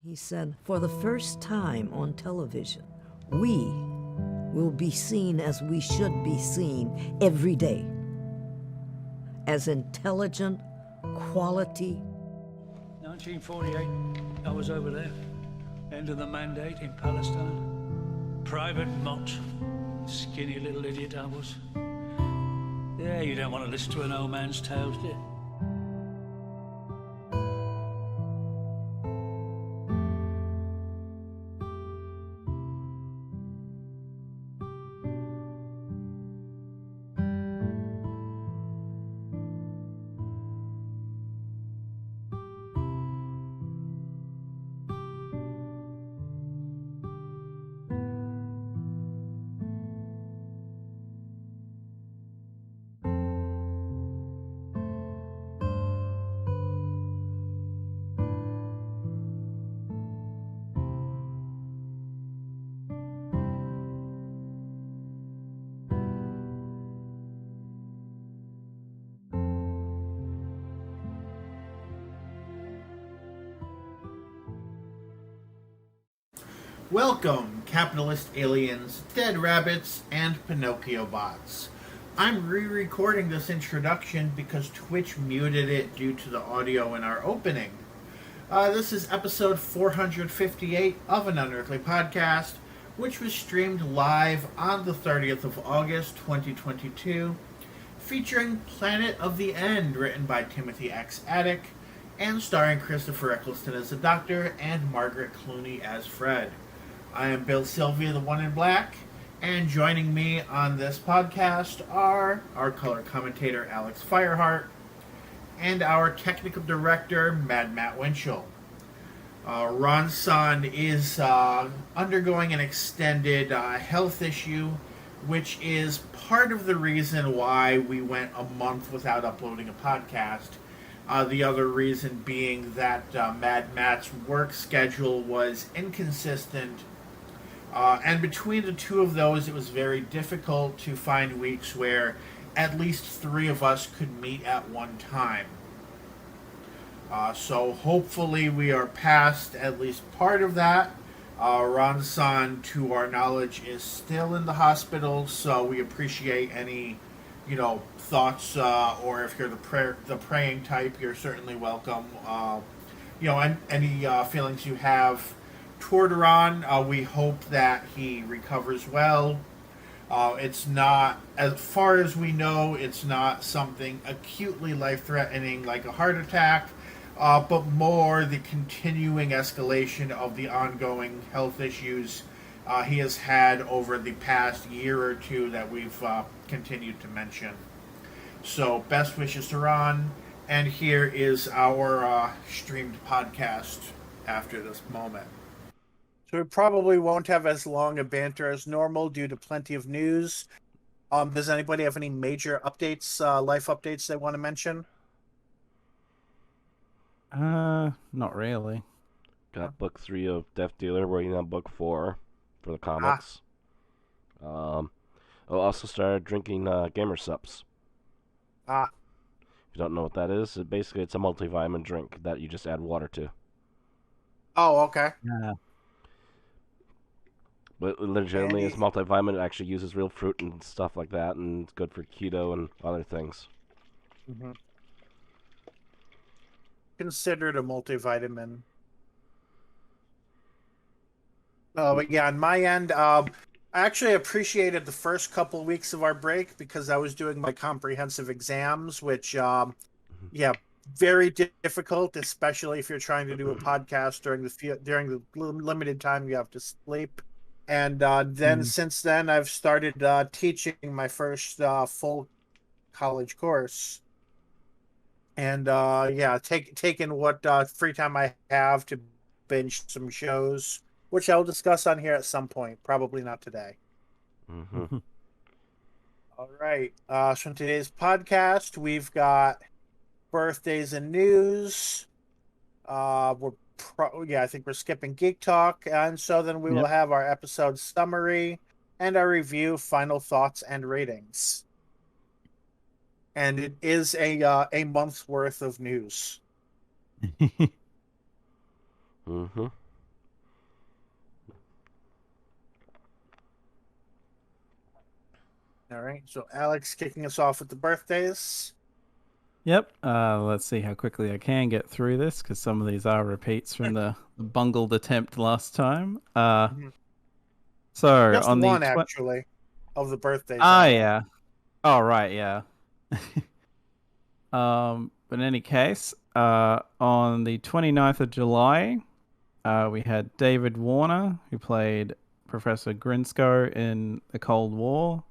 He said, for the first time on television, we will be seen as we should be seen every day. As intelligent, quality. 1948, I was over there. End of the mandate in Palestine. Private Mott. Skinny little idiot I was. Yeah, you don't want to listen to an old man's tales, do you? Welcome, capitalist aliens, dead rabbits, and Pinocchio bots. I'm re-recording this introduction because Twitch muted it due to the audio in our opening. This is episode 458 of an Unearthly podcast, which was streamed live on the 30th of August, 2022, featuring Planet of the End, written by Timothy X. Attic, and starring Christopher Eccleston as the Doctor and Margaret Clooney as Fred. I am Bill Sylvia, the One in Black, and joining me on this podcast are our color commentator Alex Fireheart and our technical director Mad Matt Winchell. Ron Son is undergoing an extended health issue, which is part of the reason why we went a month without uploading a podcast. The other reason being that Mad Matt's work schedule was inconsistent. And between the two of those, it was very difficult to find weeks where at least three of us could meet at one time. So hopefully we are past at least part of that. Ron-san, to our knowledge, is still in the hospital, so we appreciate any, thoughts, or if you're the praying type, you're certainly welcome. And any feelings you have toward Ron, we hope that he recovers well. It's not, as far as we know, it's not something acutely life-threatening like a heart attack, but more the continuing escalation of the ongoing health issues he has had over the past year or two that we've continued to mention. So, best wishes to Ron, and here is our streamed podcast after this moment. So we probably won't have as long a banter as normal due to plenty of news. Does anybody have any major updates, life updates they want to mention? Not really. Got book 3 of Death Dealer, working on book 4 for the comics. I also started drinking Gamer Sups. If you don't know what that is, basically it's a multivitamin drink that you just add water to. Oh, okay. Yeah. But legitimately, it's multivitamin. It actually uses real fruit and stuff like that, and it's good for keto and other things. Mm-hmm. Considered a multivitamin. But yeah, on my end, I actually appreciated the first couple weeks of our break because I was doing my comprehensive exams, which, very difficult, especially if you're trying to do a podcast during the limited time you have to sleep. And then since then, I've started teaching my first full college course. And taking what free time I have to binge some shows, which I'll discuss on here at some point. Probably not today. Mm-hmm. All right. So in today's podcast, we've got birthdays and news. I think we're skipping Geek Talk, and so then we will have our episode summary and our review, final thoughts, and ratings. And it is a month's worth of news. Mm-hmm. All right. So Alex kicking us off with the birthdays. Yep. Let's see how quickly I can get through this because some of these are repeats from the bungled attempt last time. So Just on the one actually of the birthdays. yeah. Oh right, yeah. But in any case, on the 29th of July, we had David Warner, who played Professor Grinsko in the Cold War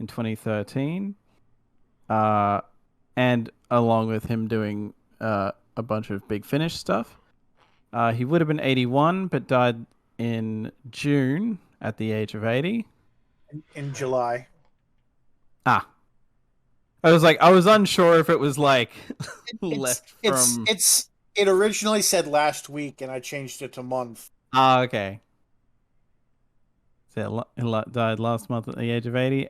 in 2013. And along with him doing a bunch of Big Finish stuff. He would have been 81, but died in June at the age of 80. In July. I was unsure if it was like left from. It originally said last week, and I changed it to month. Okay. So it died last month at the age of 80.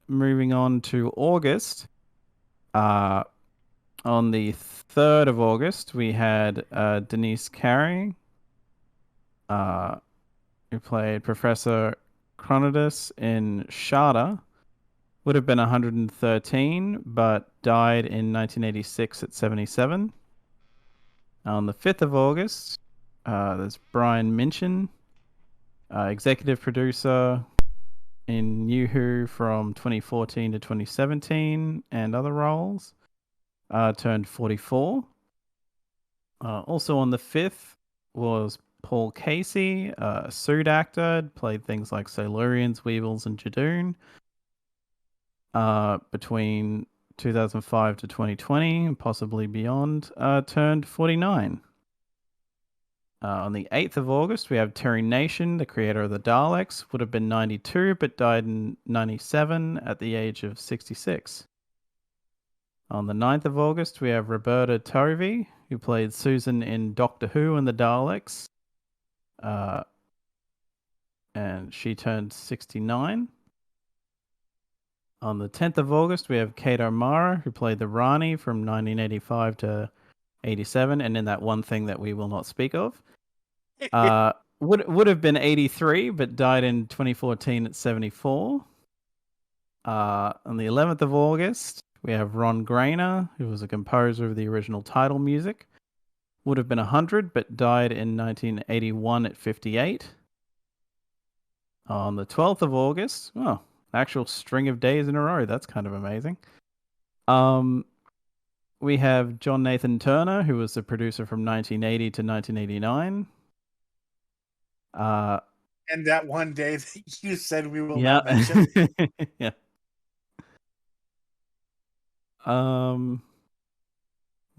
Moving on to August. On the 3rd of August, we had Denise Carey, who played Professor Chronodus in Sharda. Would have been 113, but died in 1986 at 77. On the 5th of August, there's Brian Minchin, executive producer in New Who from 2014 to 2017 and other roles. Turned 44. Also on the 5th was Paul Casey, a suit actor, played things like Silurians, Weevils, and Jadoon. Between 2005 to 2020, and possibly beyond, turned 49. On the 8th of August, we have Terry Nation, the creator of the Daleks, would have been 92, but died in 97 at the age of 66. On the 9th of August, we have Roberta Tovey, who played Susan in Doctor Who and the Daleks. And she turned 69. On the 10th of August, we have Kate O'Mara, who played the Rani from 1985 to 87, and in that one thing that we will not speak of. Would have been 83, but died in 2014 at 74. On the 11th of August, we have Ron Grainer, who was a composer of the original title music. Would have been 100, but died in 1981 at 58. On the 12th of August, actual string of days in a row. That's kind of amazing. We have John Nathan Turner, who was the producer from 1980 to 1989. And that one day that you said we will not mention. Yeah.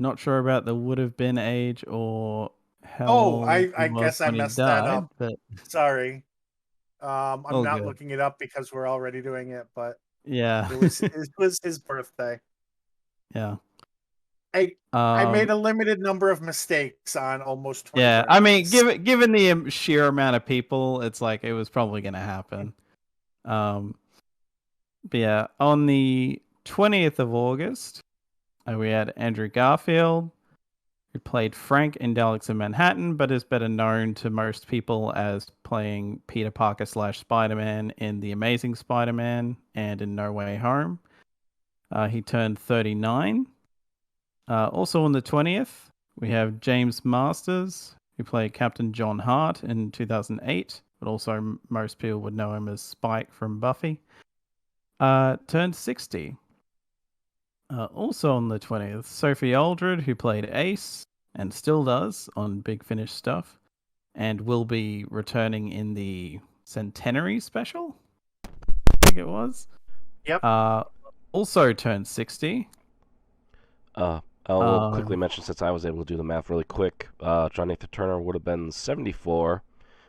Not sure about the would have been age or how. I guess I messed that up. But... Sorry. I'm not good. looking it up because we're already doing it, but yeah, it was his birthday. Yeah. I made a limited number of mistakes on almost 20. Yeah, I mean, given the sheer amount of people, it's like it was probably going to happen. But yeah, on the 20th of August, we had Andrew Garfield, who played Frank in Daleks in Manhattan, but is better known to most people as playing Peter Parker / Spider-Man in The Amazing Spider-Man and in No Way Home. He turned 39. Also on the 20th, we have James Masters, who played Captain John Hart in 2008, but also most people would know him as Spike from Buffy. Turned 60. Also on the 20th, Sophie Aldred, who played Ace, and still does on Big Finish stuff, and will be returning in the Centenary Special, I think it was. Yep. Also turned 60. I'll quickly mention, since I was able to do the math really quick, John Nathan Turner would have been 74,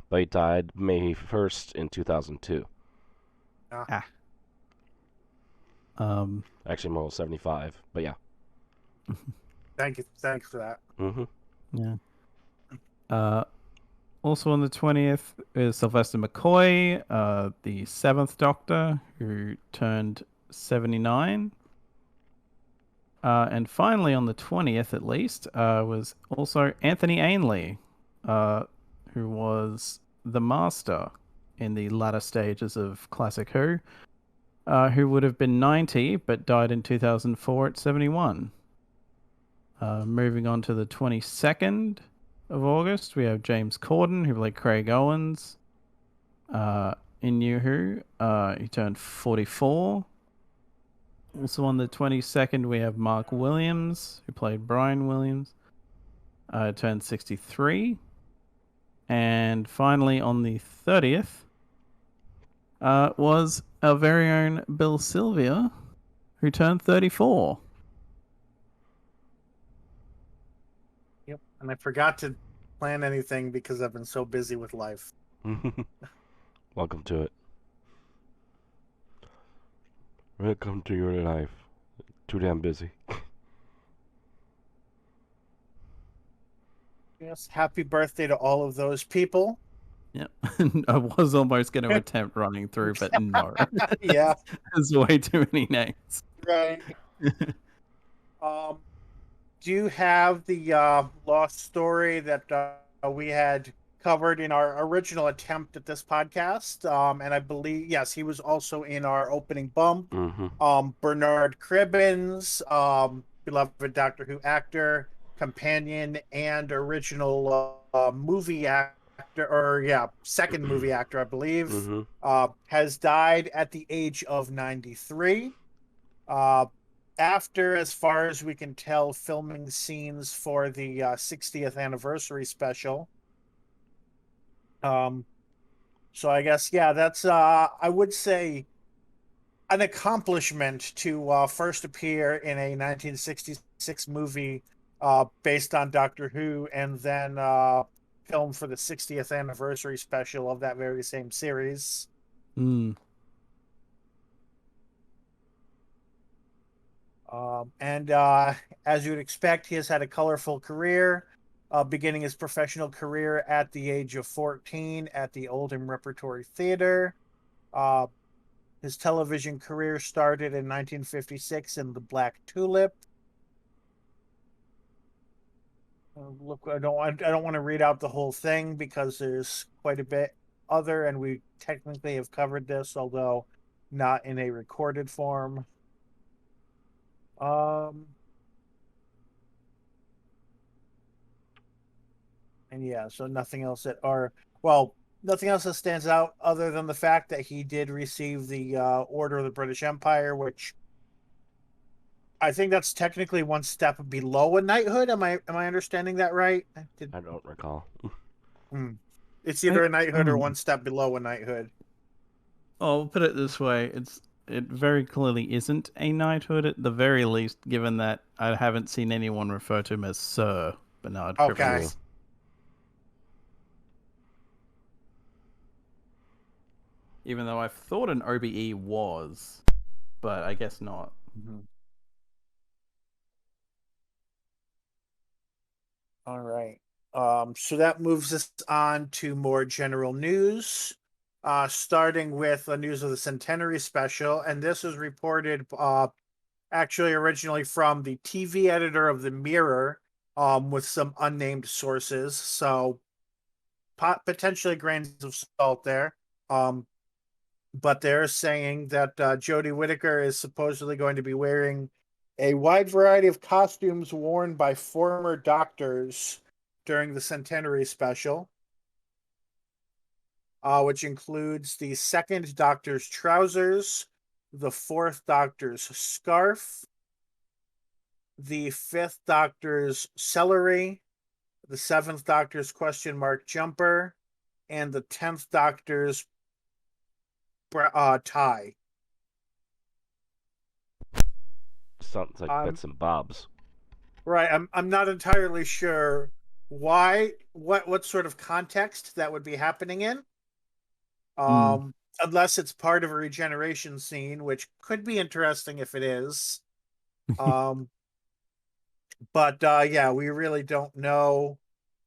but he died May 1st in 2002. Actually, more 75, but yeah. Thanks for that. Mm-hmm. Yeah. Also on the 20th is Sylvester McCoy, the 7th Doctor, who turned 79. And finally, on the 20th at least, was also Anthony Ainley, who was the Master in the latter stages of Classic Who. who would have been 90 but died in 2004 at 71. Moving on to the 22nd of August, we have James Corden, who played Craig Owens in New Who. He turned 44. Also on the 22nd, we have Mark Williams, who played Brian Williams. Turned 63. And finally, on the 30th, was our very own Bill Sylvia, who turned 34. Yep. And I forgot to plan anything because I've been so busy with life. Welcome to it. Welcome to your life. Too damn busy. Yes. Happy birthday to all of those people. Yep. I was almost going to attempt running through, but no. Yeah. There's way too many names. Right. Do you have the lost story that we had covered in our original attempt at this podcast? And I believe, yes, he was also in our opening bump. Mm-hmm. Bernard Cribbins, beloved Doctor Who actor, companion, and original movie actor, second movie actor, I believe, Mm-hmm. has died at the age of 93. After, as far as we can tell, filming scenes for the 60th anniversary special. So I guess, yeah, that's, I would say, an accomplishment to first appear in a 1966 movie based on Doctor Who, and then filmed for the 60th anniversary special of that very same series. Mm. And as you would expect, he has had a colorful career, beginning his professional career at the age of 14 at the Oldham Repertory Theater. His television career started in 1956 in The Black Tulip. Look, I don't want to read out the whole thing because there's quite a bit other, and we technically have covered this, although not in a recorded form. And yeah, so nothing else nothing else that stands out other than the fact that he did receive the Order of the British Empire, which I think that's technically one step below a knighthood. Am I understanding that right? I don't recall. It's either a knighthood or one step below a knighthood. I'll put it this way: it very clearly isn't a knighthood at the very least, given that I haven't seen anyone refer to him as Sir Bernard Cribbins. Okay. Even though I've thought an OBE was, but I guess not. All right. So that moves us on to more general news, starting with the news of the Centenary Special. And this was reported actually originally from the TV editor of The Mirror, with some unnamed sources. So potentially grains of salt there. But they're saying that Jodie Whittaker is supposedly going to be wearing a wide variety of costumes worn by former doctors during the Centenary Special, which includes the second Doctor's trousers, the fourth Doctor's scarf, the fifth Doctor's celery, the seventh Doctor's question mark jumper, and the 10th Doctor's tie. Sounds like bits and bobs. Right. I'm not entirely sure why, what sort of context that would be happening in. Unless it's part of a regeneration scene, which could be interesting if it is. But yeah, we really don't know.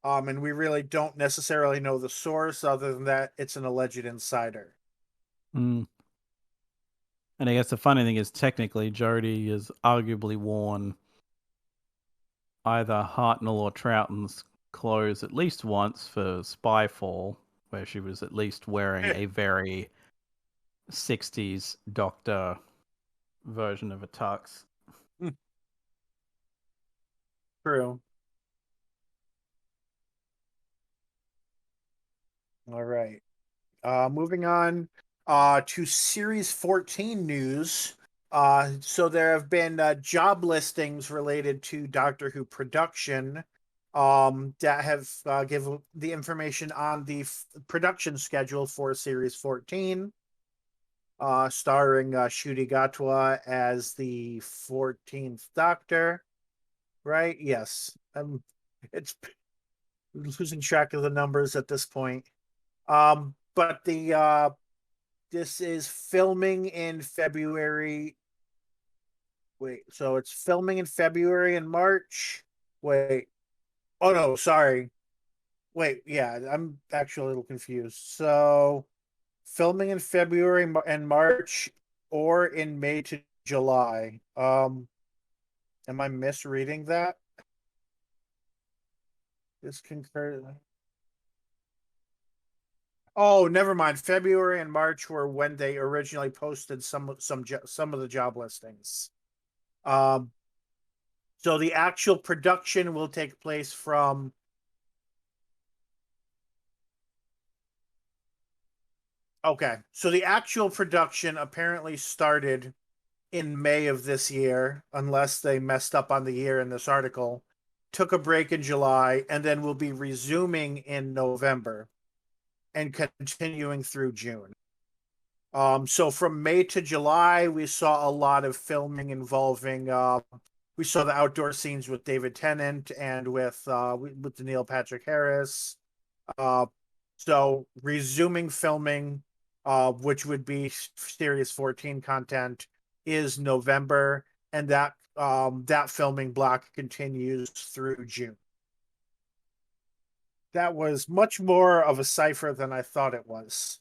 And we really don't necessarily know the source, other than that it's an alleged insider. And I guess the funny thing is, technically, Jodie is arguably worn either Hartnell or Troughton's clothes at least once for Spyfall, where she was at least wearing a very '60s doctor version of a tux. True. All right. Moving on to Series 14 news. So there have been job listings related to Doctor Who production that have given the information on the production schedule for Series 14, starring Ncuti Gatwa as the 14th Doctor. Right? Yes. It's losing track of the numbers at this point. But this is filming in February. Wait, so it's filming in February and March. Wait. Oh no, sorry. Wait, yeah, I'm actually a little confused. So filming in February and March or in May to July. Am I misreading that? This concurs. Oh, never mind. February and March were when they originally posted some of the job listings. Um, so the actual production will take place from. Okay, so the actual production apparently started in May of this year, unless they messed up on the year in this article. Took a break in July, and then will be resuming in November and continuing through June. So from May to July, we saw a lot of filming involving. We saw the outdoor scenes with David Tennant and with Neil Patrick Harris. So resuming filming, which would be Series 14 content, is November, and that filming block continues through June. That was much more of a cipher than I thought it was.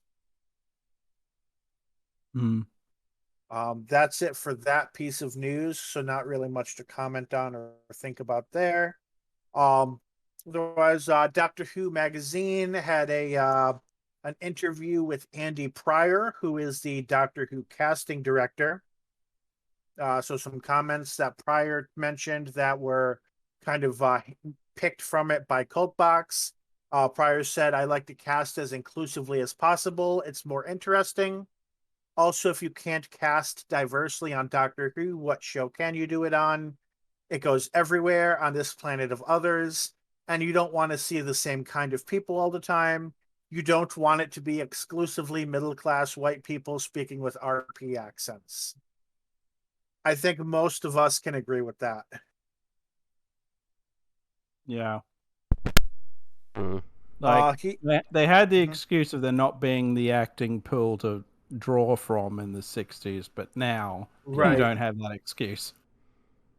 That's it for that piece of news. So not really much to comment on or think about there. Otherwise, Doctor Who magazine had an interview with Andy Pryor, who is the Doctor Who casting director. So some comments that Pryor mentioned that were kind of picked from it by Cultbox. Pryor said, "I like to cast as inclusively as possible. It's more interesting. Also, if you can't cast diversely on Doctor Who, what show can you do it on? It goes everywhere on this planet of others, and you don't want to see the same kind of people all the time. You don't want it to be exclusively middle-class white people speaking with RP accents." I think most of us can agree with that. Yeah. Mm-hmm. Like they had the excuse of there not being the acting pool to draw from in the '60s, but now you don't have that excuse.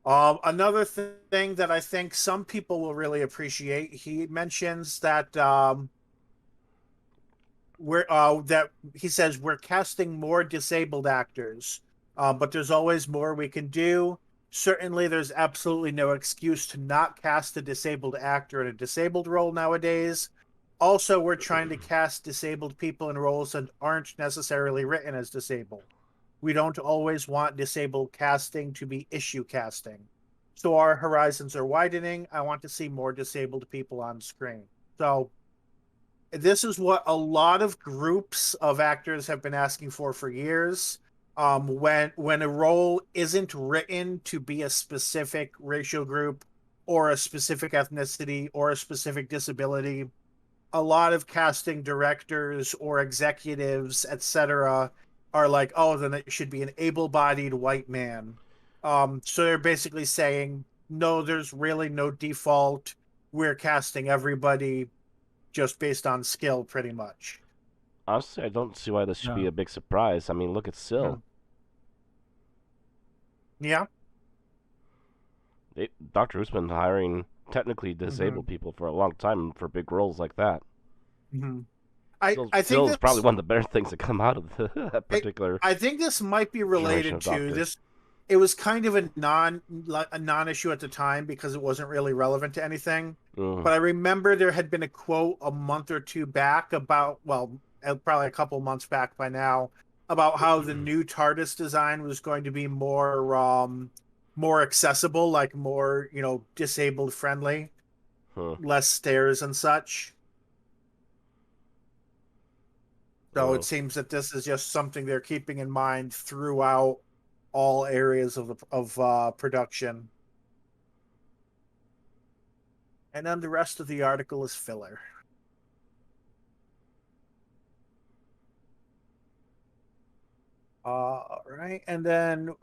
Another thing that I think some people will really appreciate, he mentions that he says we're casting more disabled actors, but there's always more we can do. Certainly, there's absolutely no excuse to not cast a disabled actor in a disabled role nowadays. Also, we're trying to cast disabled people in roles that aren't necessarily written as disabled. We don't always want disabled casting to be issue casting. So our horizons are widening. I want to see more disabled people on screen. So this is what a lot of groups of actors have been asking for years. When a role isn't written to be a specific racial group or a specific ethnicity or a specific disability, a lot of casting directors or executives, etc., are like, oh, then it should be an able-bodied white man. So they're basically saying, no, there's really no default. We're casting everybody just based on skill, pretty much. Honestly, I don't see why this should be a big surprise. I mean, look at Syl. Yeah. Doctor Who's been hiring technically disabled people for a long time for big roles like that. I think Syl's probably one of the better things that come out of that particular. I think this might be related to this. It was kind of a non-issue at the time because it wasn't really relevant to anything. But I remember there had been a quote a month or two back about, well, probably a couple months back by now, about how the new TARDIS design was going to be more accessible, like more, disabled friendly, Huh. less stairs and such. So it Oh. seems that this is just something they're keeping in mind throughout all areas of production. And then the rest of the article is filler. Right. And then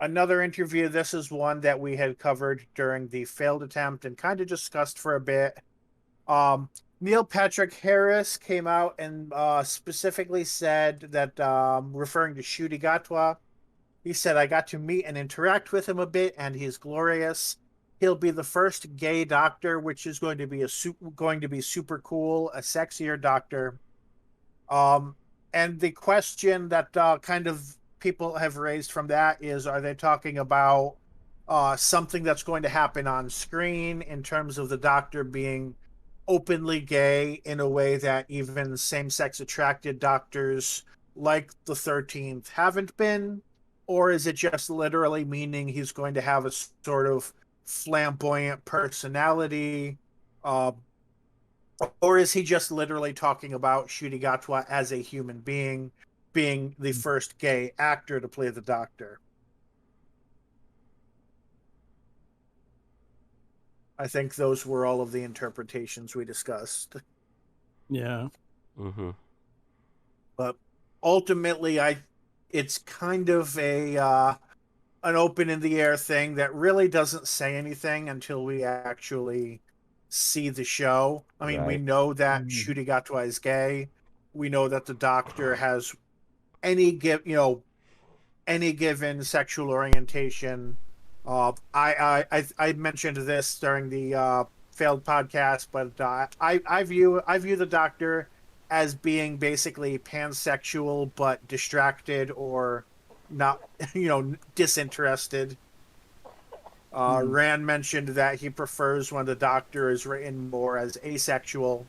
another interview. This is one that we had covered during the failed attempt and kind of discussed for a bit. Neil Patrick Harris came out and specifically said that, referring to Ncuti Gatwa, he said, "I got to meet and interact with him a bit, and he's glorious. He'll be the first gay doctor, which is going to be super cool, a sexier doctor." Um, and the question that kind of people have raised from that is, are they talking about something that's going to happen on screen in terms of the doctor being openly gay in a way that even same-sex attracted doctors like the 13th haven't been? Or is it just literally meaning he's going to have a sort of flamboyant personality? Or is he just literally talking about Ncuti Gatwa as a human being, being the first gay actor to play the Doctor? I think those were all of the interpretations we discussed. Yeah. Mm-hmm. But ultimately, it's kind of an open in the air thing that really doesn't say anything until we actually see the show. I mean, we Right. know that Ncuti Gatwa is gay. We know that the Doctor has any given sexual orientation. I mentioned this during the failed podcast, but I view the Doctor as being basically pansexual but distracted or not, disinterested. Rand mentioned that he prefers when the Doctor is written more as asexual.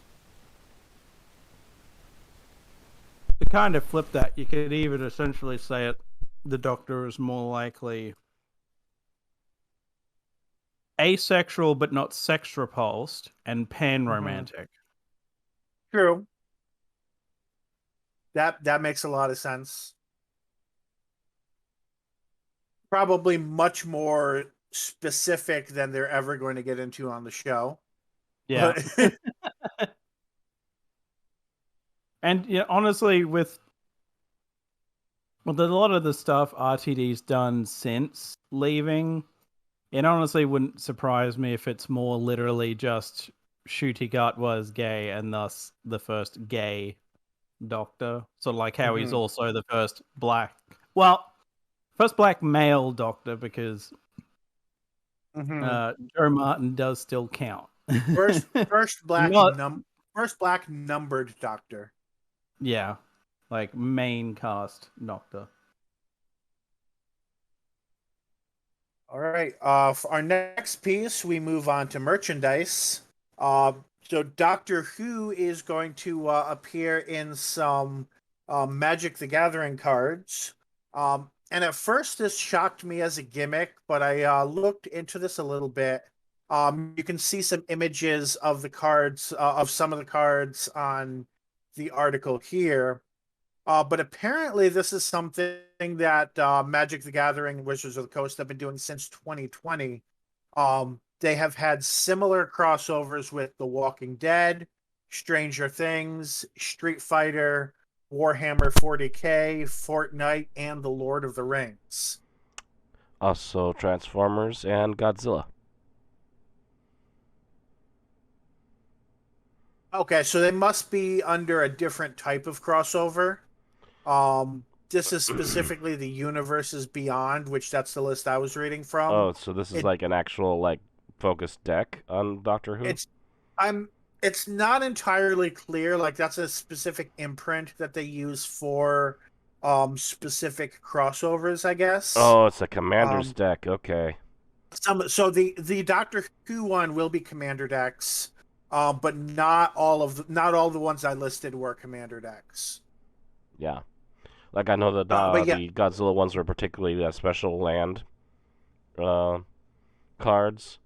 To kind of flip that, you could even essentially say the Doctor is more likely asexual but not sex repulsed and pan-romantic. True. That makes a lot of sense. Probably much more specific than they're ever going to get into on the show. Yeah. And honestly, with a lot of the stuff RTD's done since leaving, it honestly wouldn't surprise me if it's more literally just Ncuti Gatwa was gay and thus the first gay Doctor. Sort of like how he's also the first black male Doctor, because Joe Martin does still count. First black numbered Doctor. Yeah, like main cast Doctor. All right. For our next piece, we move on to merchandise. So Doctor Who is going to appear in some Magic the Gathering cards. And at first, this shocked me as a gimmick, but I looked into this a little bit. You can see some images of the cards, of some of the cards on the article here. But apparently this is something that Magic the Gathering and Wizards of the Coast have been doing since 2020. They have had similar crossovers with The Walking Dead, Stranger Things, Street Fighter, Warhammer 40K, Fortnite, and The Lord of the Rings. Also Transformers and Godzilla. Okay, so they must be under a different type of crossover. This is specifically the Universes Beyond, which that's the list I was reading from. Oh, so this is like an actual focused deck on Doctor Who? It's not entirely clear. Like, that's a specific imprint that they use for specific crossovers, I guess. Oh, it's a Commander's deck. Okay. So the Doctor Who one will be Commander decks. But not all the ones I listed were Commander decks. Yeah. Like I know that But yeah, the Godzilla ones were particularly special land cards.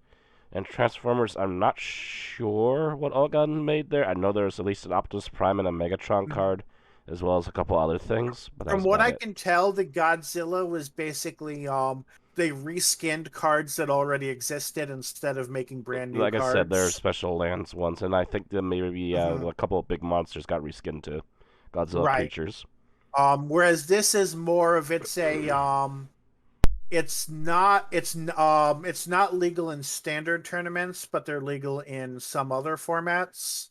And Transformers, I'm not sure what all got made there. I know there's at least an Optimus Prime and a Megatron card, as well as a couple other things, but that from was what about I it. can tell, the Godzilla was basically they reskinned cards that already existed instead of making brand new Like I said, there are cards. special lands ones, and I think that maybe a couple of big monsters got reskinned too. Godzilla Right. creatures. Whereas this is more of it's not legal in standard tournaments, but they're legal in some other formats.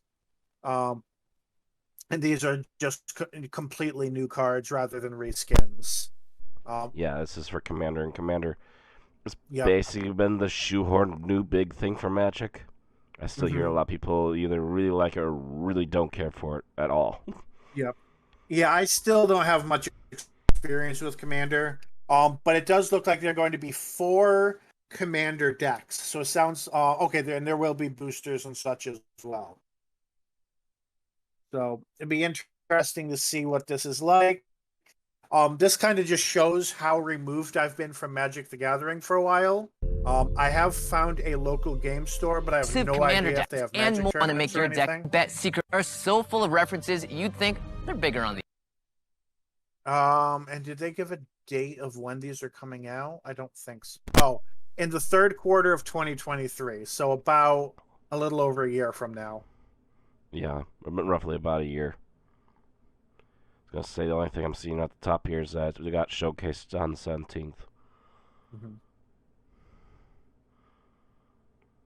Um, and these are just completely new cards rather than reskins. Yeah, this is for Commander, and Commander has Yep. basically been the shoehorned new big thing for Magic. I still hear a lot of people either really like it or really don't care for it at all. Yep. Yeah, I still don't have much experience with Commander. But it does look like they're going to be 4 Commander decks. So it sounds okay. Then there will be boosters and such as well. So it'd be interesting to see what this is like. This kind of just shows how removed I've been from Magic the Gathering for a while. I have found a local game store, but I have no idea if they have Magic and want to make tournaments or your anything. deck bet secret are so full of references you'd think they're bigger on the. And did they give a date of when these are coming out? I don't think so. Oh, in the third quarter of 2023. So about a little over a year from now. Yeah, roughly about a year. I was gonna say the only thing I'm seeing at the top here is that they got showcased on the 17th.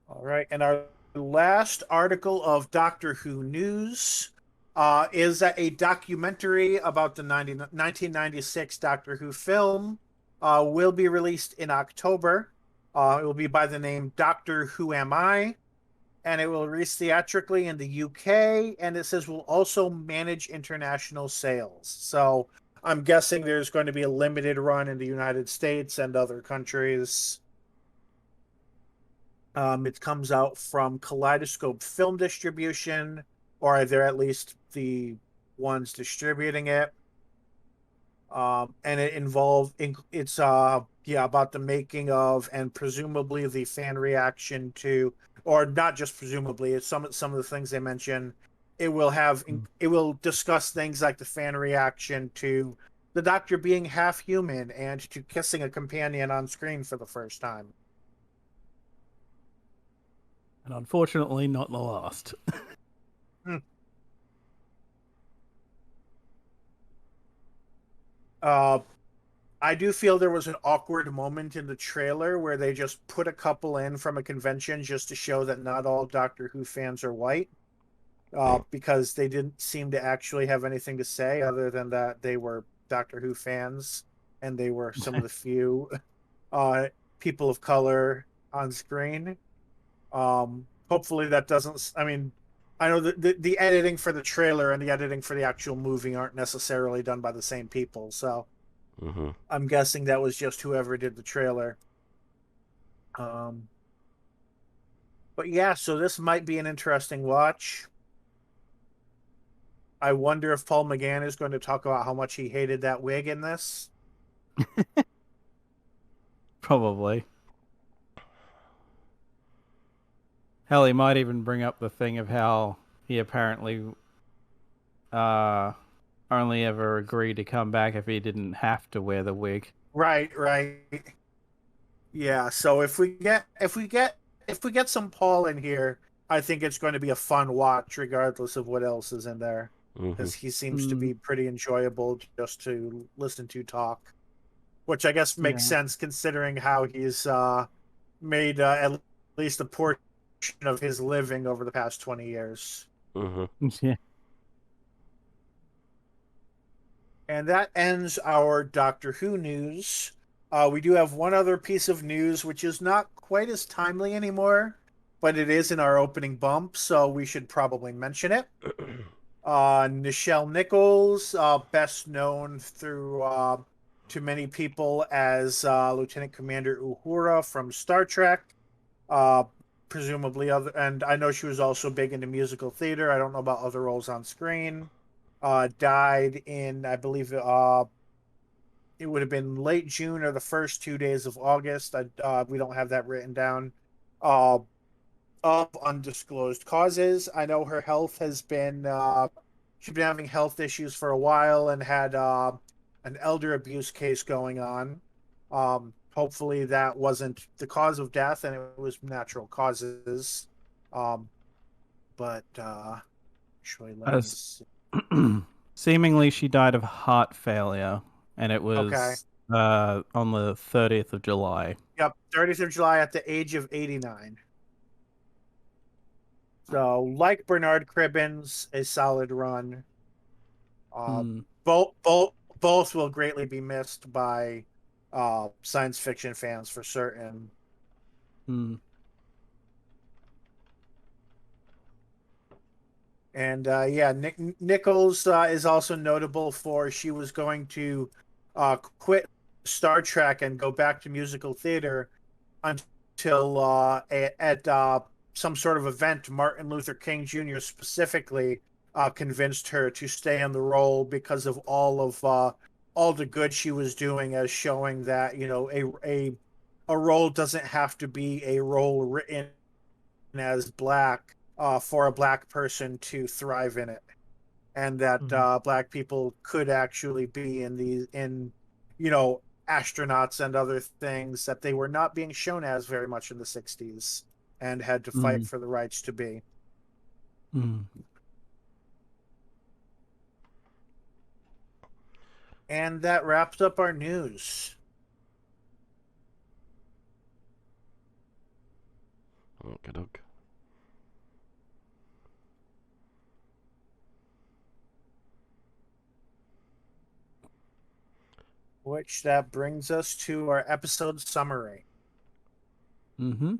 All right, and our last article of Doctor Who news is that a documentary about the 1996 Doctor Who film will be released in October. It will be by the name Doctor Who Am I? And it will release theatrically in the UK, and it says will also manage international sales. So I'm guessing there's going to be a limited run in the United States and other countries. It comes out from Kaleidoscope Film Distribution, or they're at least the ones distributing it. And it's about the making of and presumably the fan reaction to, or not just presumably, it's some of the things they mention. It will discuss things like the fan reaction to the Doctor being half human and to kissing a companion on screen for the first time. And unfortunately, not the last. I do feel there was an awkward moment in the trailer where they just put a couple in from a convention just to show that not all Doctor Who fans are white, because they didn't seem to actually have anything to say other than that they were Doctor Who fans and they were some of the few people of color on screen. Hopefully that doesn't. I mean, I know the editing for the trailer and the editing for the actual movie aren't necessarily done by the same people, so I'm guessing that was just whoever did the trailer. But yeah, so this might be an interesting watch. I wonder if Paul McGann is going to talk about how much he hated that wig in this. Probably. Hell, he might even bring up the thing of how he apparently only ever agreed to come back if he didn't have to wear the wig. Right. Yeah, so if we get some Paul in here, I think it's going to be a fun watch regardless of what else is in there, because he seems to be pretty enjoyable just to listen to talk, which I guess makes sense considering how he's made at least a portion of his living over the past 20 years. Yeah. And that ends our Doctor Who news. We do have one other piece of news, which is not quite as timely anymore, but it is in our opening bump, so we should probably mention it. Nichelle Nichols, best known through to many people as Lieutenant Commander Uhura from Star Trek, presumably and I know she was also big into musical theater. I don't know about other roles on screen. died in, I believe, it would have been late June or the first 2 days of August. We don't have that written down. Of undisclosed causes. I know her health has been, she's been having health issues for a while and had an elder abuse case going on. Hopefully that wasn't the cause of death and it was natural causes. But actually, let me see. Seemingly, she died of heart failure, and it was Okay. on the 30th of July. Yep, 30th of July at the age of 89. So, like Bernard Cribbins, a solid run. Both will greatly be missed by science fiction fans for certain. And yeah, Nichols is also notable for she was going to quit Star Trek and go back to musical theater until at some sort of event, Martin Luther King Jr. specifically convinced her to stay in the role because of all the good she was doing, as showing that a role doesn't have to be a role written as black for a black person to thrive in it, and that black people could actually be in astronauts and other things that they were not being shown as very much in the 60s and had to fight for the rights to be. And that wraps up our news. Okay. Which that brings us to our episode summary. And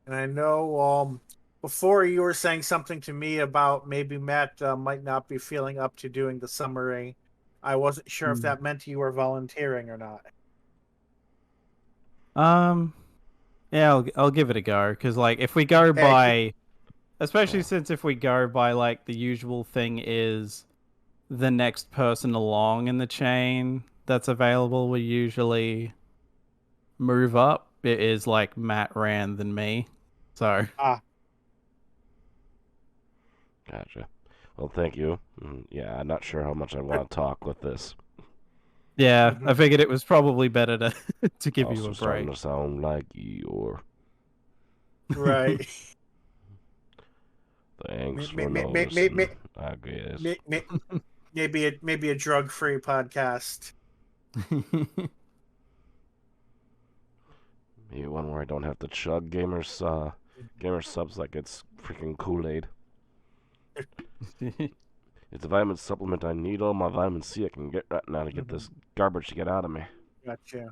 I know before you were saying something to me about maybe Matt might not be feeling up to doing the summary. I wasn't sure if that meant you were volunteering or not. Yeah, I'll give it a go, because like if we go by, especially since if we go by like the usual thing is the next person along in the chain that's available, we usually move up. It is like Matt Rand than me, so Gotcha. Well, thank you. Yeah, I'm not sure how much I want to talk with this. Yeah, I figured it was probably better to to give you a break. Starting to sound like you're right. Thanks for noticing. I guess. Maybe a drug-free podcast. Maybe one where I don't have to chug gamer subs like it's freaking Kool-Aid. It's a vitamin supplement I need. All my vitamin C I can get right now to get this garbage to get out of me. Gotcha.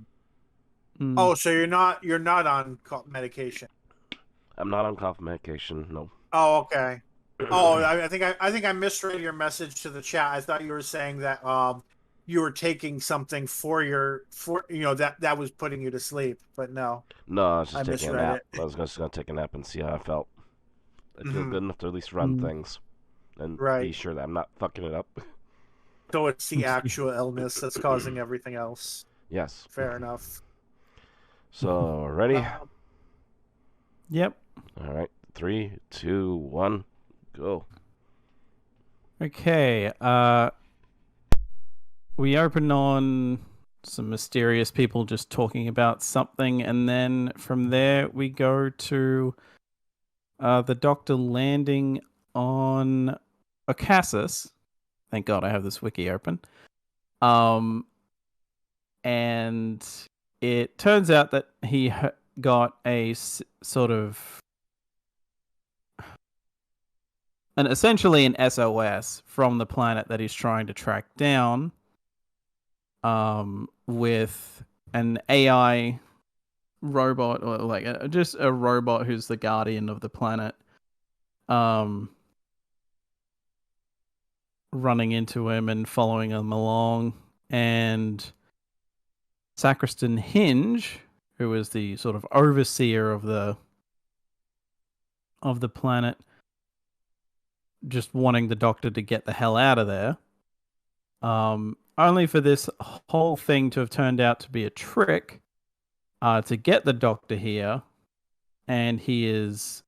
Oh, so you're not on medication? I'm not on cough medication. No. Oh, okay. Oh, I think I misread your message to the chat. I thought you were saying that you were taking something that was putting you to sleep, but no. No, I was just taking a nap. It. I was just gonna take a nap and see how I felt. I feel good enough to at least run things. And be sure that I'm not fucking it up. So it's the actual illness that's causing everything else. Yes. Fair enough. So, ready? Yep. All right. 3, 2, 1, go. Okay. We open on some mysterious people just talking about something, and then from there we go to the Doctor landing on Ocassus. Thank God I have this wiki open. And it turns out that he got a sort of essentially an SOS from the planet that he's trying to track down, with an AI robot, or like just a robot who's the guardian of the planet, running into him and following him along. And Sacristan Hinge, who is the sort of overseer of the planet, just wanting the Doctor to get the hell out of there. Only for this whole thing to have turned out to be a trick to get the Doctor here, and he is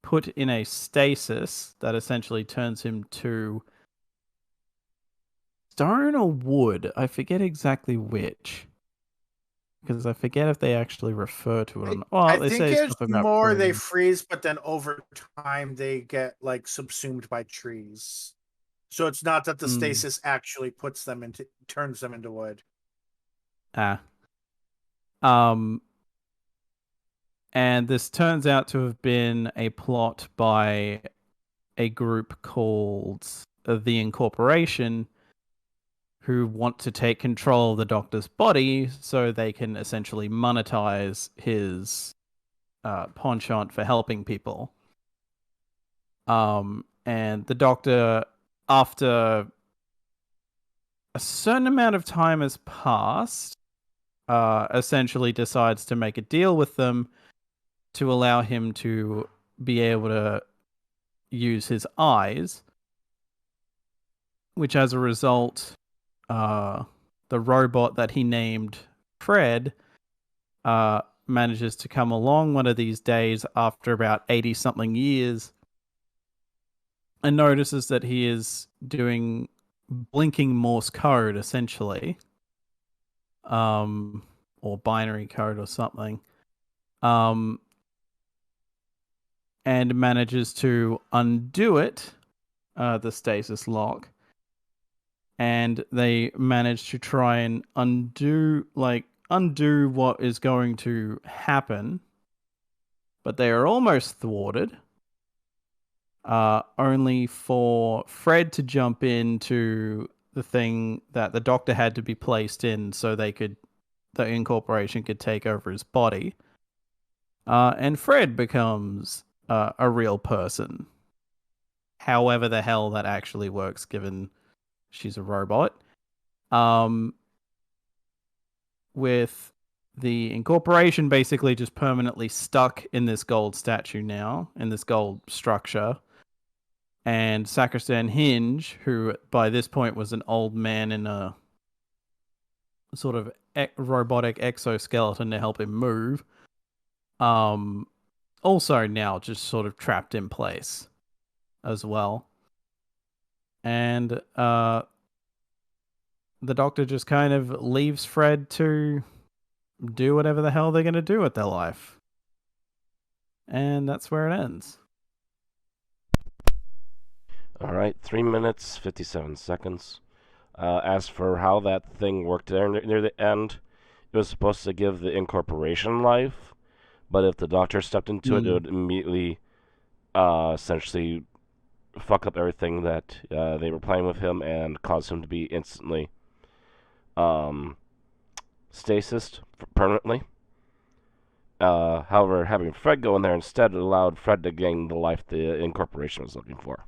put in a stasis that essentially turns him to stone or wood. I forget exactly which, because I forget if they actually refer to it. I they think say it's stuff about more they freezing. freeze, but then over time they get like subsumed by trees. So it's not that the stasis actually turns them into wood. And this turns out to have been a plot by a group called the Incorporation, who want to take control of the Doctor's body so they can essentially monetize his penchant for helping people. And the Doctor, after a certain amount of time has passed, essentially decides to make a deal with them to allow him to be able to use his eyes, which as a result, the robot that he named Fred manages to come along one of these days after about 80-something years and notices that he is doing blinking Morse code, essentially, or binary code or something. And manages to undo it, the stasis lock, and they manage to try and undo what is going to happen, but they are almost thwarted, only for Fred to jump into the thing that the Doctor had to be placed in so the Incorporation could take over his body, and Fred becomes a real person. However the hell that actually works, given she's a robot. With the Incorporation basically just permanently stuck in this gold statue now, in this gold structure. And Sacristan Hinge, who by this point was an old man in a sort of robotic exoskeleton to help him move, also now just sort of trapped in place as well. And the Doctor just kind of leaves Fred to do whatever the hell they're going to do with their life. And that's where it ends. All right, 3 minutes, 57 seconds. As for how that thing worked there near the end, it was supposed to give the Incorporation life, but if the Doctor stepped into it, it would immediately essentially fuck up everything that they were playing with him and cause him to be instantly stasis permanently. However, having Fred go in there instead allowed Fred to gain the life the Incorporation was looking for.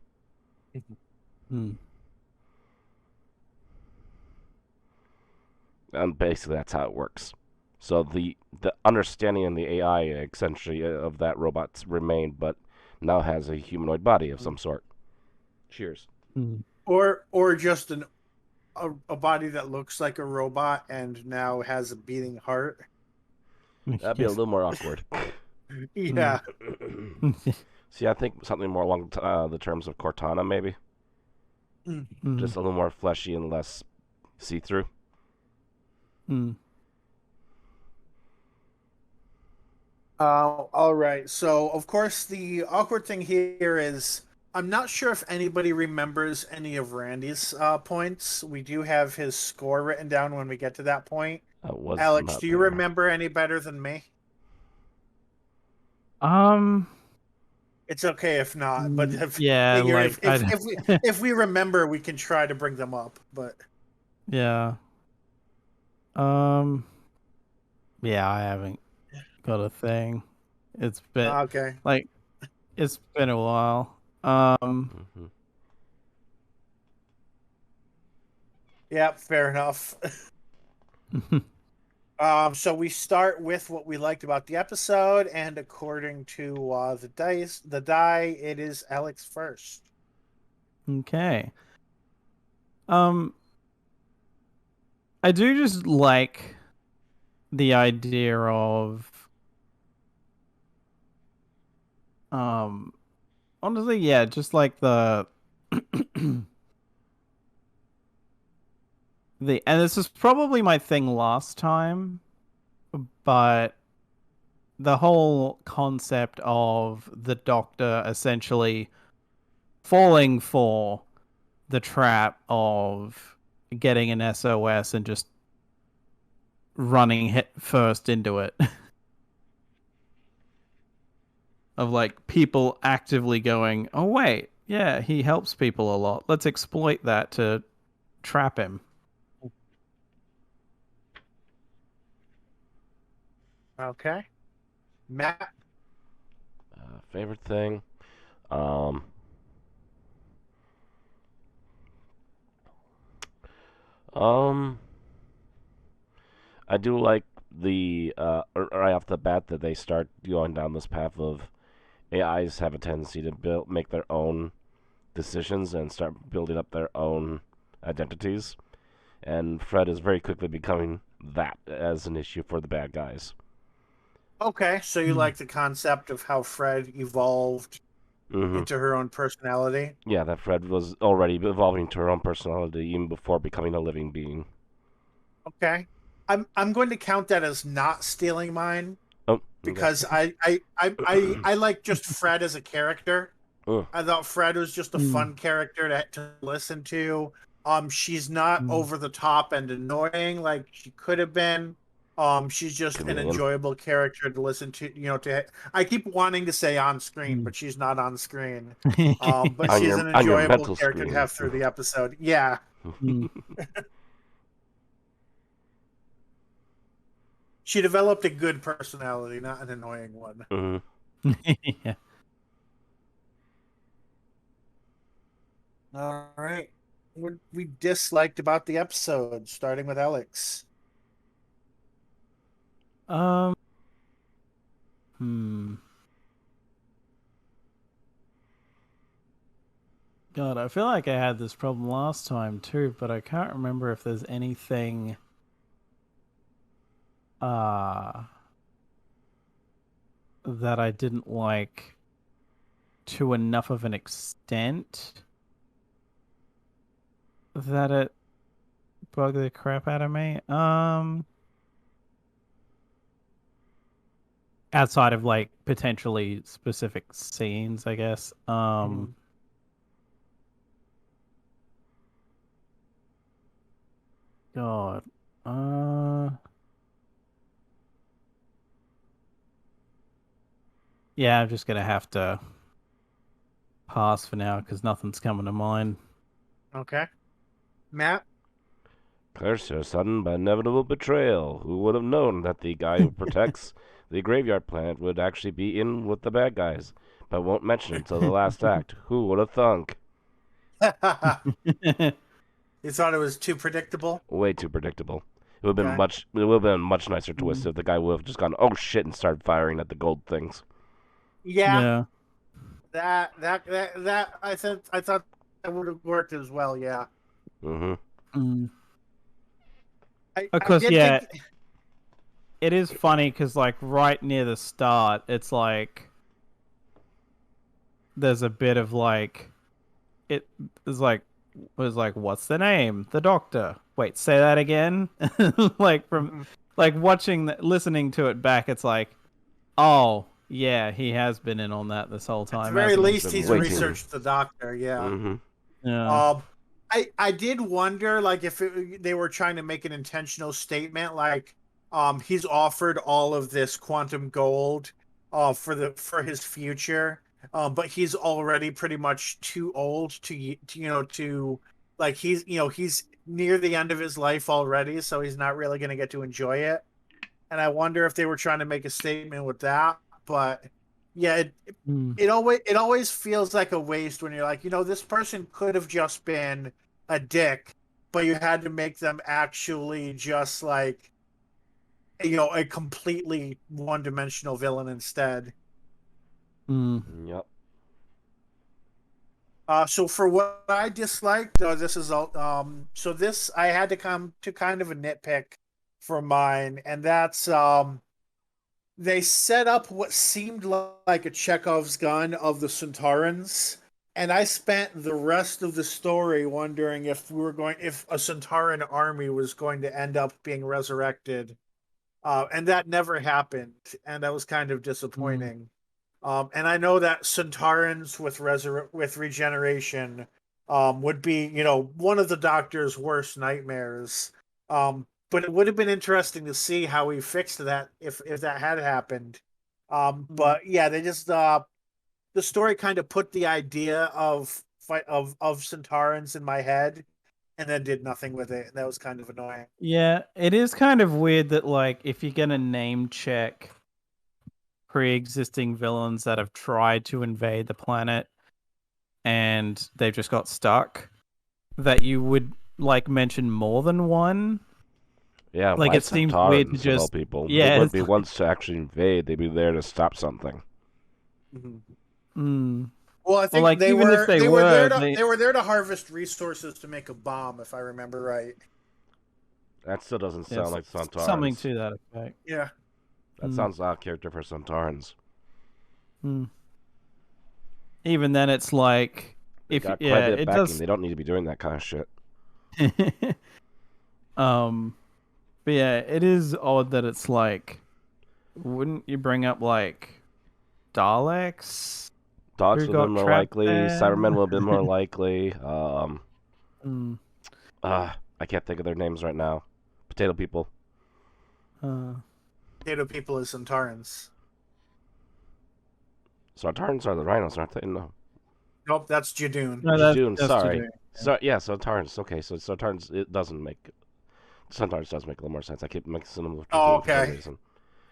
And basically that's how it works. So the understanding and the AI essentially of that robot's remained, but now has a humanoid body of some sort. Cheers. Or just a body that looks like a robot and now has a beating heart. That'd be a little more awkward. Yeah. See, I think something more along the terms of Cortana, maybe. Just a little more fleshy and less see-through. All right. So, of course, the awkward thing here is I'm not sure if anybody remembers any of Randy's points. We do have his score written down when we get to that point. Alex, do you remember any better than me? It's okay if not, but if we remember, we can try to bring them up. But yeah, I haven't got a thing. It's been okay. It's been a while. Yeah, fair enough. So we start with what we liked about the episode, and according to the die, it is Alex first. Okay. I do just like the idea of honestly, yeah, just like the and this is probably my thing last time, but the whole concept of the Doctor essentially falling for the trap of getting an SOS and just running hit first into it. Of like people actively going, oh wait, yeah, he helps people a lot. Let's exploit that to trap him. Okay. Matt? Favorite thing? Um, I do like the right off the bat that they start going down this path of AIs have a tendency to make their own decisions and start building up their own identities, and Fred is very quickly becoming that as an issue for the bad guys. Okay, so you like the concept of how Fred evolved into her own personality? Yeah, that Fred was already evolving to her own personality even before becoming a living being. Okay. I'm going to count that as not stealing mine Oh, because I like just Fred as a character. I thought Fred was just a fun character to listen to. She's not over the top and annoying like she could have been. She's just an enjoyable character to listen to. I keep wanting to say on screen, but she's not on screen. But she's an enjoyable character to have through the episode. Yeah. She developed a good personality, not an annoying one. Yeah. All right. What we disliked about the episode, starting with Alex. God, I feel like I had this problem last time too, but I can't remember if there's anything that I didn't like to enough of an extent that it bugged the crap out of me. Outside of like potentially specific scenes, I guess. God. Yeah, I'm just gonna have to pass for now because nothing's coming to mind. Okay. Matt? Curse her sudden but inevitable betrayal. Who would have known that the guy who protects the graveyard plant would actually be in with the bad guys, but won't mention it until the last act? Who would have thunk? You thought it was too predictable? Way too predictable. It would have been much. It would have been a much nicer twist if the guy would have just gone, "Oh shit," and started firing at the gold things. Yeah. That I thought that would have worked as well. Yeah. Of course, yeah. It is funny because, like, right near the start, it's like there's a bit of like it is like was like, what's the name? The Doctor. Wait, say that again. Like from like listening to it back, it's like, oh yeah, he has been in on that this whole time. At the very least, he's researched the Doctor. Yeah. Yeah. I did wonder, like, if they were trying to make an intentional statement, like, he's offered all of this quantum gold, for his future, but he's already pretty much too old to like he's near the end of his life already, so he's not really going to get to enjoy it. And I wonder if they were trying to make a statement with that, but yeah, it always feels like a waste when you're like, this person could have just been a dick but you had to make them actually just like, a completely one-dimensional villain instead. Yep. So for what I disliked, this is so this I had to come to kind of a nitpick for mine, and that's they set up what seemed like a Chekhov's gun of the Centaurans, and I spent the rest of the story wondering if a Centauran army was going to end up being resurrected, and that never happened, and that was kind of disappointing. And I know that Centaurans with regeneration would be, one of the Doctor's worst nightmares. But it would have been interesting to see how he fixed that if that had happened. But yeah, they just the story kind of put the idea of Centaurans in my head, and then did nothing with it. And that was kind of annoying. Yeah, it is kind of weird that, like, if you're gonna name check pre-existing villains that have tried to invade the planet and they've just got stuck, that you would like mention more than one. Yeah, like, why it seems weird to Centaurans of all just people. yeah, They wouldn't it's be like- ones to actually invade. They'd be there to stop something. Well, I think like, they even were if they were there were, they were there to harvest resources to make a bomb, if I remember right. That still doesn't yeah, sound like Centaurans. something to that effect. Yeah. That sounds out of character for Centaurans. Even then, it's like They if got quite yeah, a bit of it backing. does. They don't need to be doing that kind of shit. But yeah, it is odd that it's like, wouldn't you bring up like Daleks? Dogs Who would have got been more trapped likely. there? Cybermen would have been more likely. I can't think of their names right now. Potato people. Potato people is Centaurans. Centaurans are the rhinos, aren't they? No. Nope, that's Jadoon. No, Jadoon, that's sorry. Jadoon. Yeah, Centaurans. Okay, so Centaurans, it doesn't make... Centaurans does make a little more sense. I keep mixing them with Jadoon for some reason.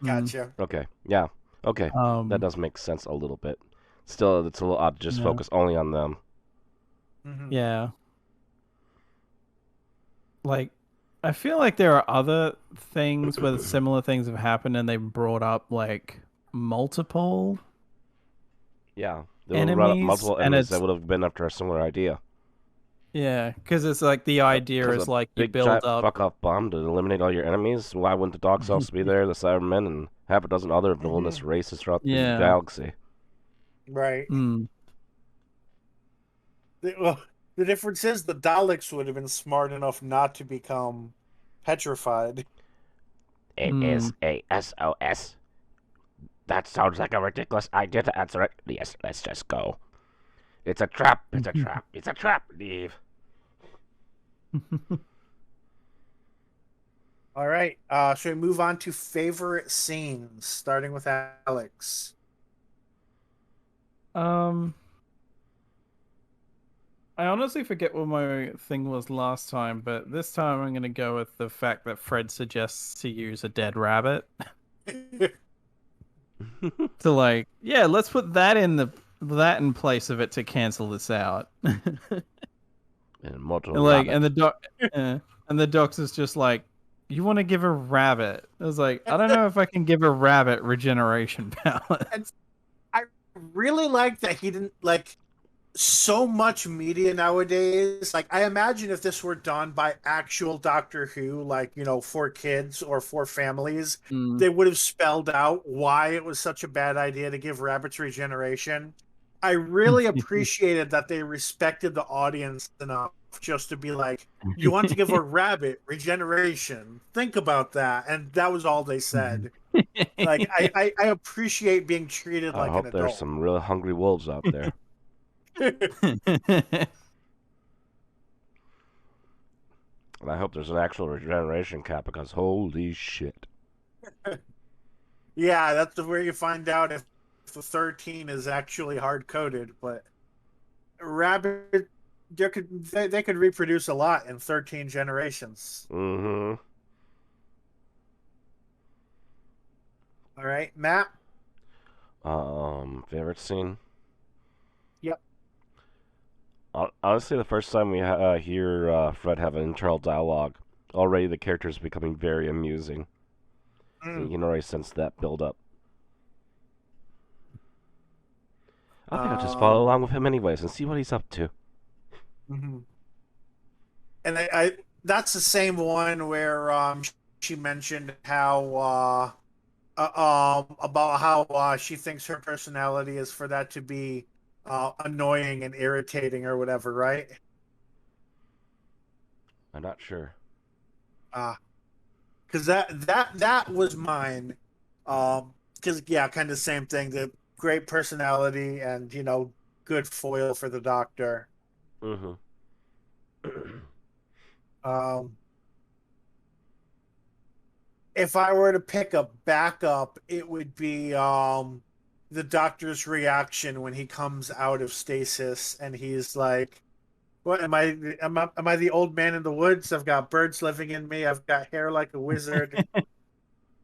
Gotcha. Okay, yeah. Okay, that does make sense a little bit. Still, it's a little odd to just focus only on them. Yeah. Like, I feel like there are other things where similar things have happened and they brought up like multiple Yeah, they would have brought up enemies, multiple and enemies it's that would have been after a similar idea. yeah, because it's like the idea 'Cause is a like you big build giant up. fuck-off bomb to eliminate all your enemies. Why wouldn't the Dog Cells be there, the Cybermen, and half a dozen other villainous races throughout the Yeah. galaxy? Right. The difference is the Daleks would have been smart enough not to become petrified. It is a SOS. That sounds like a ridiculous idea to answer it. Yes, let's just go. It's a trap. It's a trap. It's a trap. Leave. All right. Should we move on to favorite scenes, starting with Alex? I honestly forget what my thing was last time, but this time I'm gonna go with the fact that Fred suggests to use a dead rabbit. To like, yeah, let's put that in place of it to cancel this out. Immortal And like, rabbit. and the doctor's just like, you want to give a rabbit? I was like, I don't know if I can give a rabbit regeneration powers. And I really like that he didn't like so much media nowadays. Like, I imagine if this were done by actual Doctor Who, like, for kids or for families, they would have spelled out why it was such a bad idea to give rabbits regeneration. I really appreciated that they respected the audience enough just to be like, you want to give a rabbit regeneration? Think about that. And that was all they said. Like, I appreciate being treated like I an hope adult. there's some real hungry wolves out there. And I hope there's an actual regeneration cap because holy shit. Yeah, that's where you find out if the 13 is actually hard coded. But rabbit, they could reproduce a lot in 13 generations. Mm-hmm. All right, Matt. Favorite scene? Yep. Honestly, the first time we hear Fred have an internal dialogue, already the character is becoming very amusing. So you can already sense that build up. I think I'll just follow along with him anyways and see what he's up to. Mm-hmm. And I that's the same one where she mentioned how about how she thinks her personality is for that to be annoying and irritating or whatever, right? I'm not sure. Because that was mine. Because yeah, kind of same thing. The great personality and good foil for the Doctor. Mm-hmm. If I were to pick a backup, it would be the Doctor's reaction when he comes out of stasis and he's like, "What am I? Am I the old man in the woods? I've got birds living in me. I've got hair like a wizard."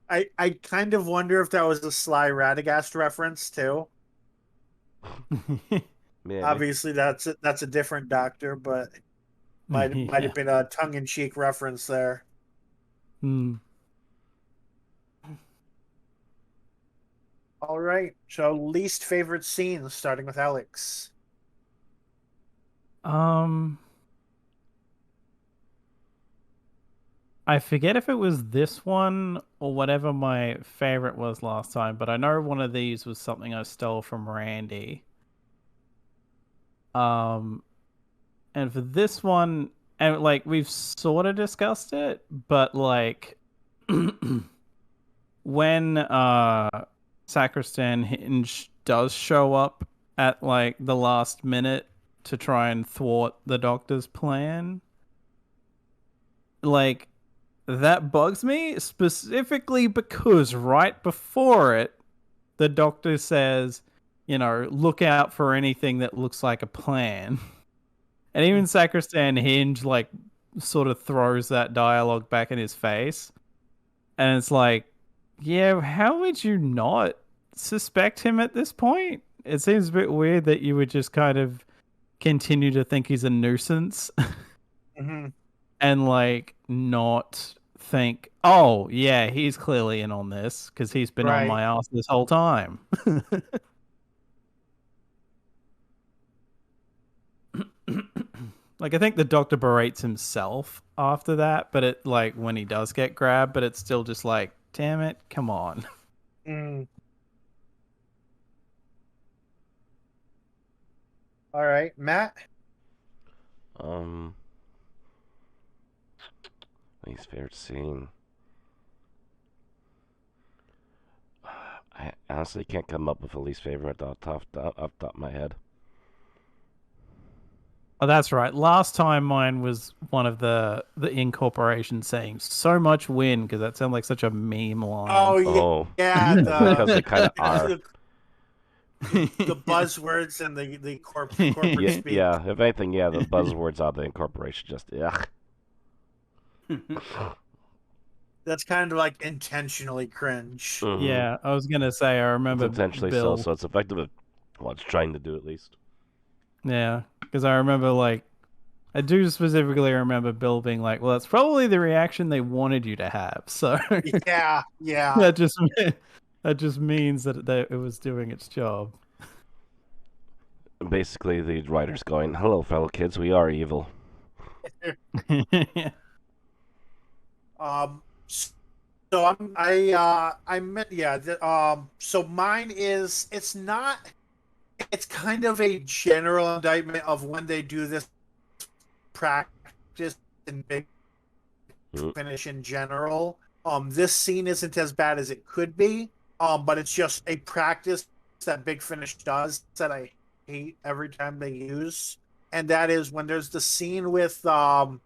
I kind of wonder if that was a Sly Radagast reference too. Maybe. Obviously, that's a different Doctor, but might have been a tongue-in-cheek reference there. Hmm. All right. So, least favorite scenes, starting with Alex. I forget if it was this one or whatever my favorite was last time, but I know one of these was something I stole from Randy. And for this one, and like we've sort of discussed it, but like when Sacristan Hinge does show up at like the last minute to try and thwart the Doctor's plan, like that bugs me specifically because right before it, the Doctor says, look out for anything that looks like a plan. And even Sacristan Hinge like sort of throws that dialogue back in his face. And it's like, yeah, how would you not suspect him at this point? It seems a bit weird that you would just kind of continue to think he's a nuisance. Mm-hmm. And like not think, oh yeah, he's clearly in on this because he's been on my ass this whole time. Like I think the Doctor berates himself after that, but it like when he does get grabbed, but it's still just like, damn it, come on. Mm. All right, Matt. Least favorite scene. I honestly can't come up with a least favorite off the top of my head. Oh, that's right. Last time mine was one of the incorporation saying so much win because that sounded like such a meme line. Oh yeah, because they kind of are. The buzzwords and the corporate speak. Yeah, if anything, yeah, the buzzwords on the incorporation just That's kind of like intentionally cringe. Mm-hmm. Yeah, I was gonna say I remember it's intentionally Bill. so it's effective at what it's trying to do at least. Yeah, because I remember like I do specifically remember Bill being like, "Well, that's probably the reaction they wanted you to have." So yeah, that just means that it was doing its job. Basically, the writer's going, "Hello, fellow kids, we are evil." So I meant so mine is it's kind of a general indictment of when they do this practice in Big Finish in general. This scene isn't as bad as it could be, but it's just a practice that Big Finish does that I hate every time they use, and that is when there's the scene with the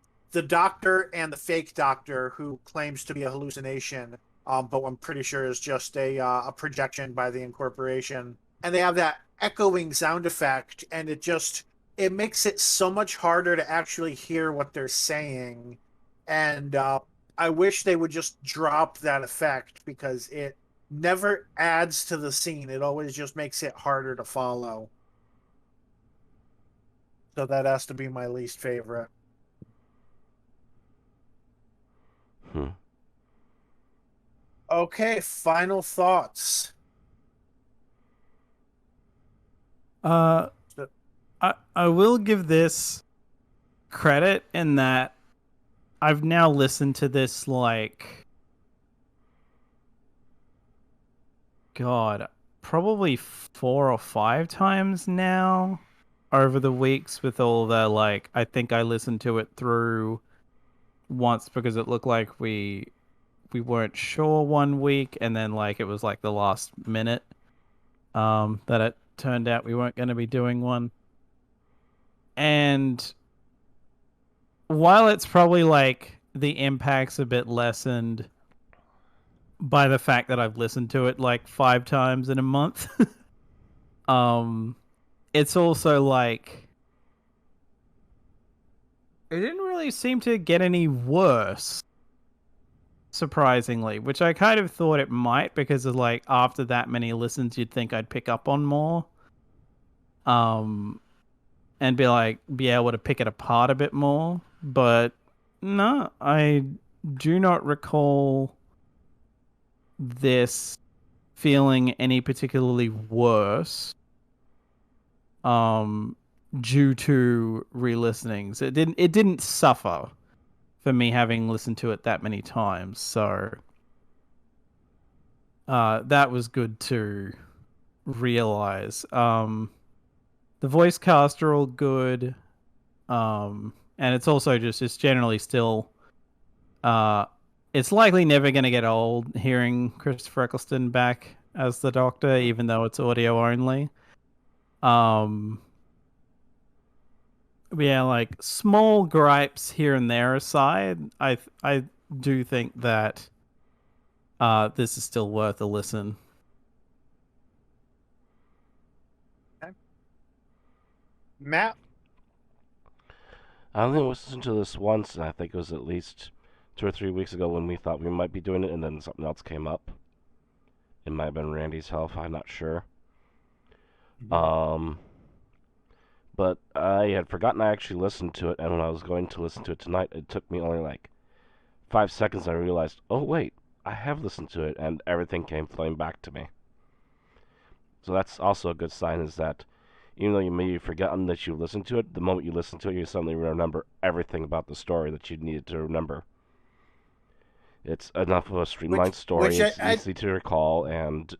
Doctor and the fake Doctor who claims to be a hallucination, but I'm pretty sure is just a projection by the incorporation, and they have that echoing sound effect, and it makes it so much harder to actually hear what they're saying, and I wish they would just drop that effect because it never adds to the scene. It always just makes it harder to follow. So that has to be my least favorite. Okay, final thoughts. I will give this credit in that I've now listened to this like, God, probably 4 or 5 times now over the weeks with all the like, I think I listened to it through once because it looked like we weren't sure one week, and then like it was like the last minute that it turned out we weren't going to be doing one. And while it's probably like the impact's a bit lessened by the fact that I've listened to it like 5 times in a month, it's also like it didn't really seem to get any worse, surprisingly, which I kind of thought it might, because of like after that many listens you'd think I'd pick up on more. And be able to pick it apart a bit more. But no, I do not recall this feeling any particularly worse due to re-listenings. It didn't suffer for me having listened to it that many times. So that was good to realize. The voice cast are all good. And it's also it's generally still it's likely never going to get old hearing Christopher Eccleston back as the Doctor, even though it's audio only. Yeah, like small gripes here and there aside, I do think that this is still worth a listen. Matt? I only listened to this once, and I think it was at least 2 or 3 weeks ago when we thought we might be doing it, and then something else came up. It might have been Randy's health, I'm not sure. But I had forgotten I actually listened to it, and when I was going to listen to it tonight, it took me only like 5 seconds, and I realized, oh wait, I have listened to it, and everything came flowing back to me. So that's also a good sign, is that even though you may have forgotten that you listened to it, the moment you listen to it, you suddenly remember everything about the story that you needed to remember. It's enough of a streamlined story, it's easy to recall, and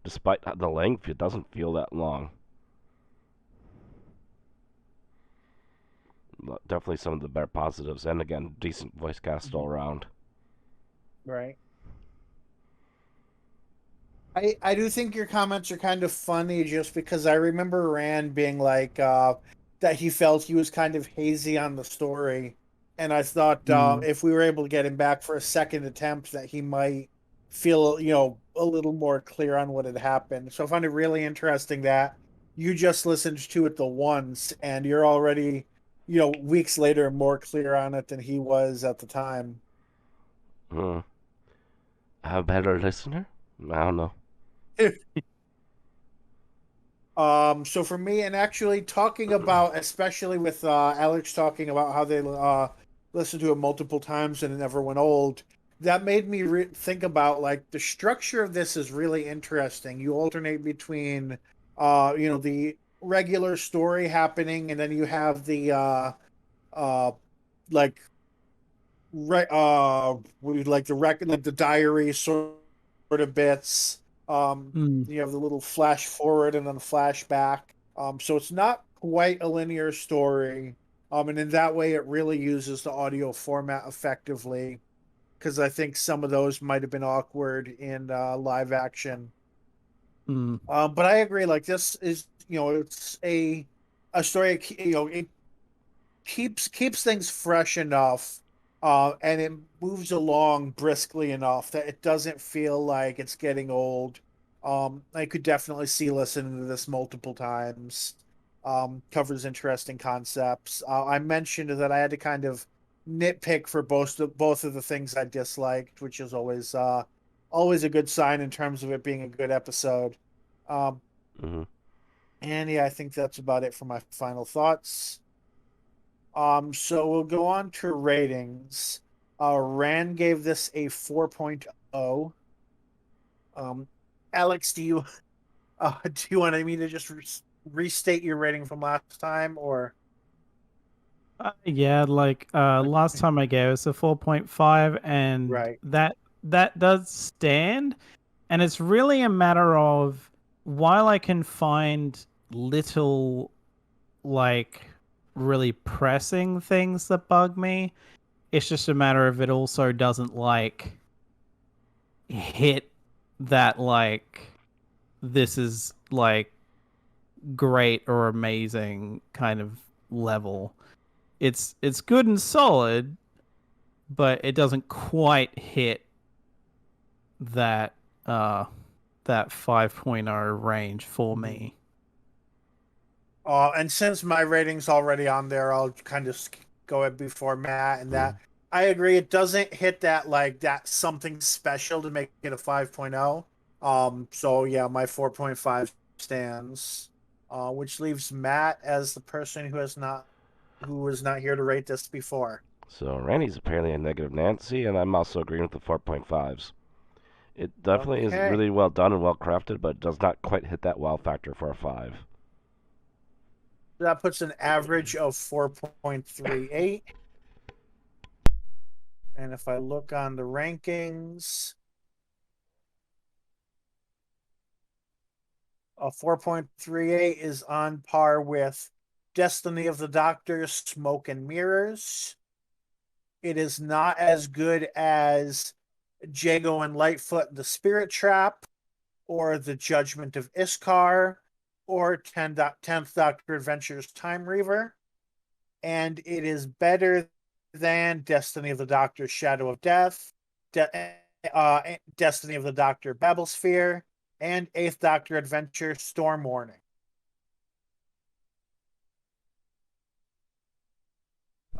despite the length, it doesn't feel that long. Definitely some of the better positives, and again, decent voice cast all around. Right. I do think your comments are kind of funny, just because I remember Rand being like that he felt he was kind of hazy on the story, and I thought if we were able to get him back for a second attempt, that he might feel a little more clear on what had happened. So I find it really interesting that you just listened to it the once, and you're already weeks later more clear on it than he was at the time. A better listener? I don't know. So for me, and actually talking about, especially with Alex talking about how they listened to it multiple times and it never went old, that made me think about like the structure of this is really interesting. You alternate between the regular story happening, and then you have the like the diary sort of bits. You have the little flash forward and then flashback. So it's not quite a linear story. And in that way, it really uses the audio format effectively, because I think some of those might have been awkward in live action. But I agree. Like, this is, it's a story. It keeps things fresh enough, and it moves along briskly enough that it doesn't feel like it's getting old. I could definitely see listening to this multiple times. Covers interesting concepts. I mentioned that I had to kind of nitpick for both of the things I disliked, which is always a good sign in terms of it being a good episode. And yeah, I think that's about it for my final thoughts. So we'll go on to ratings. Rand gave this a 4.0. Alex, do you want me to just restate your rating from last time, or? Yeah, like last time I gave us a 4.5, and Right. that does stand. And it's really a matter of, while I can find little, like, really pressing things that bug me, it's just a matter of it also doesn't, like, hit that, like, this is, like, great or amazing kind of level. It's good and solid, but it doesn't quite hit that that 5.0 range for me. And since my rating's already on there, I'll kind of go it before Matt, and that I agree. It doesn't hit that, like, that something special to make it a 5.0. So yeah, my 4.5 stands. Which leaves Matt as the person who was not here to rate this before. So Randy's apparently a negative Nancy, and I'm also agreeing with the 4.5s. It definitely is Okay. really well done and well crafted, but it does not quite hit that wow factor for a 5. That puts an average of 4.38. And if I look on the rankings, a 4.38 is on par with Destiny of the Doctor, Smoke and Mirrors. It is not as good as Jago and Lightfoot, The Spirit Trap, or The Judgment of Iskar, or 10th Doctor Adventures Time Reaver. And it is better than Destiny of the Doctor, Shadow of Death, Destiny of the Doctor, Babelsphere, and 8th Doctor Adventure, Storm Warning.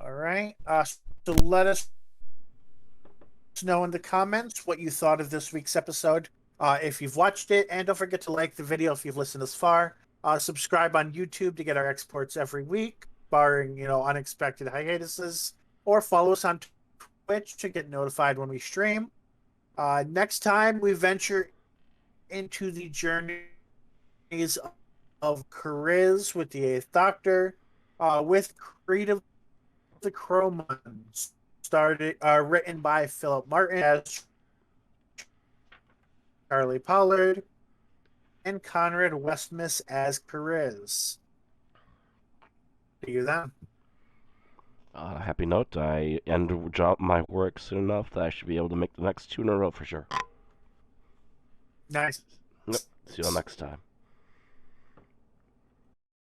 All right. So let us know in the comments what you thought of this week's episode. If you've watched it, and don't forget to like the video if you've listened this far. Subscribe on YouTube to get our exports every week, barring, unexpected hiatuses, or follow us on Twitch to get notified when we stream. Next time we venture into the journeys of Cribbins with the 8th Doctor, with Creed of the Chromans, written by Philip Martin as Charlie Pollard, and Conrad Westmus as Cribbins. See you then. Happy note, I end my work soon enough that I should be able to make the next 2 in a row for sure. Nice. Yep. See you all next time.